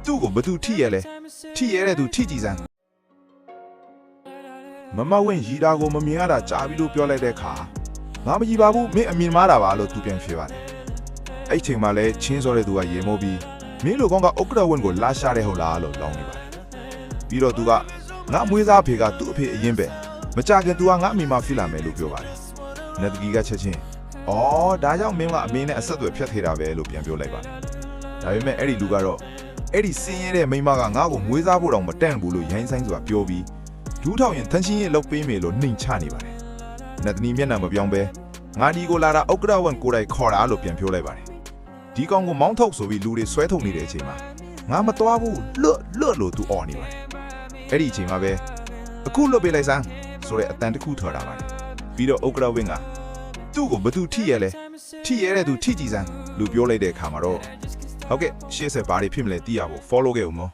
သူ့ကိုဘသူထိရဲလဲထိရဲတဲ့သူထိကြည့်စမ်းမမဝင်းရီတာကိုမမြင်ရတာကြားပြီးလို့ပြောလိုက်တဲ့အခါငါမကြီးပါဘူးမင်းအမြင်မှားတာပါလို့သူပြန်ဖြေပါတယ်အဲ့ချိန်မှာလဲချင်းစောတဲ့သူကရေမိုးပြီးမင်းလူကောင်ကဥက္ကရဝင်းကိုလာရှာတဲ့ဟုတ်လားလို့လောင်းနေပါတယ်ပြီးတော့သူကငါမွေးစားဖေကသူ့အဖေအရင်ပဲမကြခင်သူကငါအမိမဖြစ်လာမယ်လို့ပြောပါတယ်နတ်တကြီးကချက်ချင်းအော်ဒါကြောင့်မင်းကအမေနဲ့အဆက်အသွယ်ဖြတ်ခဲ့တာပဲလို့ပြန်ပြောလိုက်ပါတယ်ဒါပေမဲ့အဲ့ဒီလူကတော့အဲ့ဒီစင်းရဲတဲ့မိမကငါ့ကိုမွေးစားဖို့တောင်မတန့်ဘူးလို့ရိုင်းဆိုင်စွာပြောပြီးဒူးထောင်ရင်တန်းချင်းရဲ့လောက်ပေးမယ်လို့နှိမ်ချနေပါတယ်နတ်တနီမျက်နှာမပြောင်းပဲငါဒီကိုလာတာဥက္ကရဝံကိုယ်တိုင်ခေါ်တာလို့ပြန်ပြောလိုက်ပါတယ်ဒီကောင်ကိုမောင်းထုတ်ဆိုပြီးလူတွေဆွဲထုတ်နေတဲ့အချိန်မှာငါမသွားဘူးလွတ်လို့သူអော်နေပါတယ်အဲ့ဒီအချိန်မှာပဲအခုလွတ်ပေးလိုက်စမ်းဆိုတဲ့အတန်တစ်ခုထော်တာပါတယ်ပြီးတော့ဥက္ကရဝံကသူ့ကိုဘသူထိရဲလဲထိရဲတဲ့သူထိကြည့်စမ်းလူပြောလိုက်တဲ့အခါမှာတော့ဟုတ်ကဲ့ရှေ့ဆက်ဘာတွေဖြစ်မလဲသိရဖို့ follow ခဲ့ဦးမော